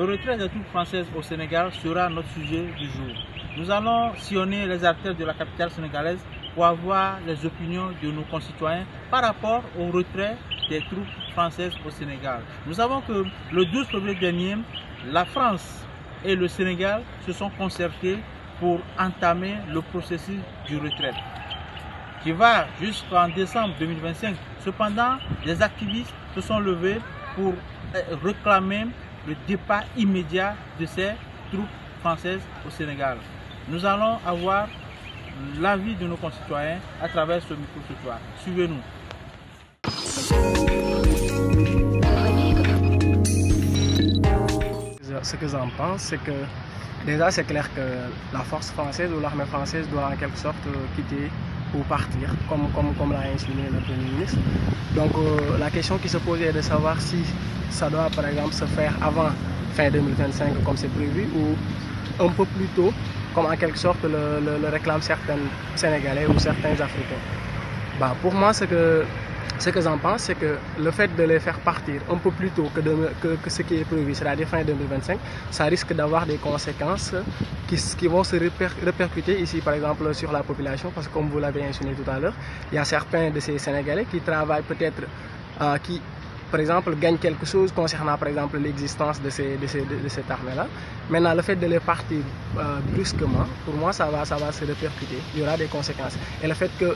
Le retrait des troupes françaises au Sénégal sera notre sujet du jour. Nous allons sillonner les artères de la capitale sénégalaise pour avoir les opinions de nos concitoyens par rapport au retrait des troupes françaises au Sénégal. Nous savons que le 12 février dernier, la France et le Sénégal se sont concertés pour entamer le processus du retrait qui va jusqu'en décembre 2025. Cependant, les activistes se sont levés pour réclamer le départ immédiat de ces troupes françaises au Sénégal. Nous allons avoir l'avis de nos concitoyens à travers ce micro ce soir. Suivez-nous. Ce que j'en pense, c'est que déjà c'est clair que la force française ou l'armée française doit en quelque sorte quitter ou partir, comme l'a insinué le Premier ministre. Donc la question qui se pose est de savoir si ça doit par exemple se faire avant fin 2025 comme c'est prévu ou un peu plus tôt, comme en quelque sorte le réclament certains Sénégalais ou certains Africains. Bah, pour moi, ce que j'en pense, c'est que le fait de les faire partir un peu plus tôt que ce qui est prévu, c'est-à-dire fin 2025, ça risque d'avoir des conséquences qui vont se répercuter ici, par exemple, sur la population, parce que comme vous l'avez insinué tout à l'heure, il y a certains de ces Sénégalais qui travaillent peut-être, qui par exemple gagnent quelque chose concernant par exemple l'existence de cette armée-là. Maintenant, le fait de les partir brusquement, pour moi, ça va se répercuter. Il y aura des conséquences. Et le fait que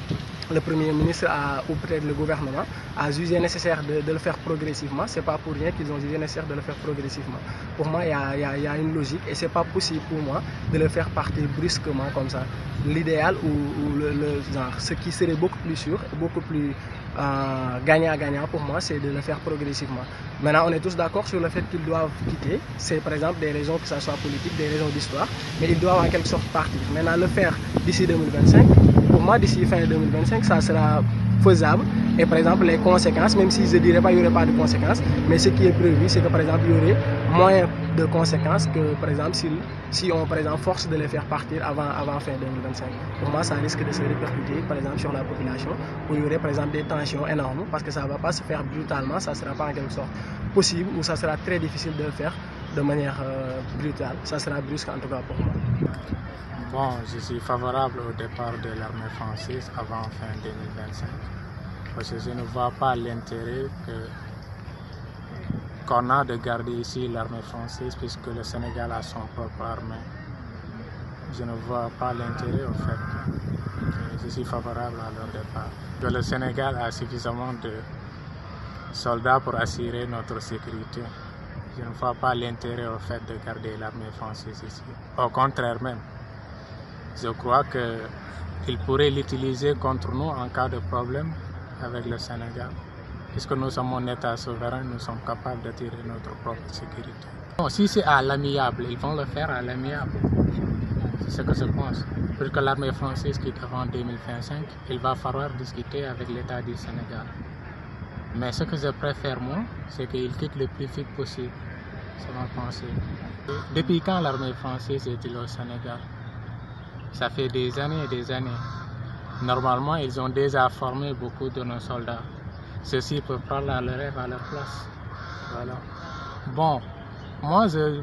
le Premier ministre ou peut-être le gouvernement a jugé nécessaire de le faire progressivement, c'est pas pour rien qu'ils ont jugé nécessaire de le faire progressivement. Pour moi, il y a une logique et c'est pas possible pour moi de le faire partir brusquement comme ça. L'idéal ou le genre, ce qui serait beaucoup plus sûr, beaucoup plus gagnant-gagnant pour moi, c'est de le faire progressivement. Maintenant, on est tous d'accord sur le fait qu'ils doivent quitter. C'est par exemple des raisons que ce soit politique, des raisons d'histoire, mais ils doivent en quelque sorte partir. Maintenant, le faire d'ici 2025, pour moi, d'ici fin 2025, ça sera faisable. Et par exemple, les conséquences, même si je ne dirais pas qu'il n'y aurait pas de conséquences, mais ce qui est prévu, c'est que par exemple, il y aurait moins de conséquences que par exemple si on par exemple force de les faire partir avant fin 2025. Pour moi, ça risque de se répercuter par exemple sur la population, où il y aurait par exemple des tensions énormes, parce que ça ne va pas se faire brutalement, ça ne sera pas en quelque sorte possible, ou ça sera très difficile de le faire de manière brutale. Ça sera brusque en tout cas pour moi. Bon, je suis favorable au départ de l'armée française avant fin 2025. Parce que je ne vois pas l'intérêt qu'on a de garder ici l'armée française puisque le Sénégal a son propre armée. Je ne vois pas l'intérêt au fait. Je suis favorable à leur départ. Que le Sénégal a suffisamment de soldats pour assurer notre sécurité. Je ne vois pas l'intérêt au fait de garder l'armée française ici. Au contraire même, je crois qu'ils pourraient l'utiliser contre nous en cas de problème avec le Sénégal. Puisque nous sommes un État souverain, nous sommes capables de tirer notre propre sécurité. Bon, si c'est à l'amiable, ils vont le faire à l'amiable. C'est ce que je pense. Puisque l'armée française quitte avant 2025, il va falloir discuter avec l'État du Sénégal. Mais ce que je préfère, moi, c'est qu'ils quittent le plus vite possible. C'est ma pensée. Depuis quand l'armée française est-elle au Sénégal? Ça fait des années et des années. Normalement, ils ont déjà formé beaucoup de nos soldats. Ceux-ci peuvent prendre la relève à leur place. Voilà. Bon, moi, je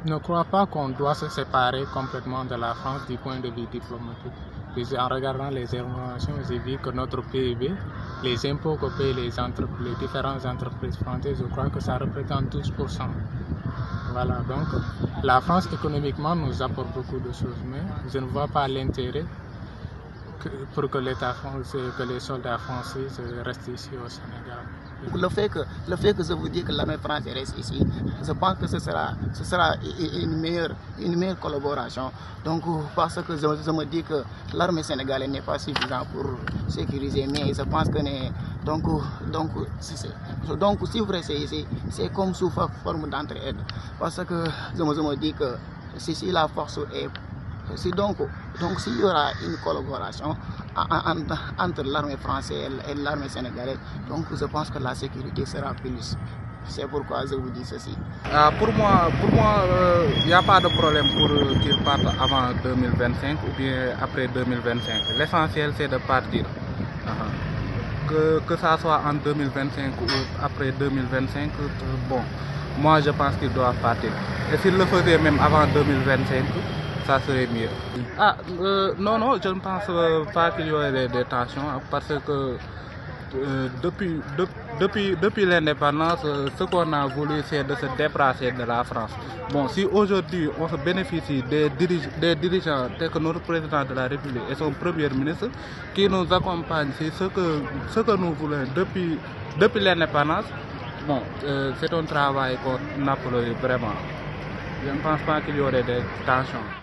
ne crois pas qu'on doit se séparer complètement de la France du point de vue diplomatique. Puis en regardant les informations, j'ai vu que notre PIB, les impôts que payent les différentes entreprises françaises, je crois que ça représente 12%. Voilà, donc la France économiquement nous apporte beaucoup de choses, mais je ne vois pas l'intérêt pour que l'État français, que les soldats français restent ici au Sénégal. Le fait que je vous dis que l'armée française reste ici, je pense que ce sera une meilleure collaboration. Donc, parce que je me dis que l'armée sénégalaise n'est pas suffisante pour sécuriser, mais je pense que donc si vous restez ici, c'est comme sous forme d'entraide. Parce que je me dis que si la force est donc s'il y aura une collaboration entre l'armée française et l'armée sénégalaise, donc je pense que la sécurité sera plus. C'est pourquoi je vous dis ceci. Pour moi, il n'y a pas de problème pour qu'ils partent avant 2025 ou bien après 2025. L'essentiel, c'est de partir. que ça soit en 2025 ou après 2025, bon, moi je pense qu'il doit partir. Et s'il le faisait même avant 2025, ça serait mieux. Non, je ne pense pas qu'il y aurait des tensions, parce que depuis l'indépendance, ce qu'on a voulu, c'est de se débarrasser de la France. Bon, si aujourd'hui on se bénéficie des dirigeants tels que notre président de la République et son premier ministre qui nous accompagnent, c'est ce que nous voulons depuis l'indépendance, bon, c'est un travail qu'on applaudit vraiment. Je ne pense pas qu'il y aurait des tensions.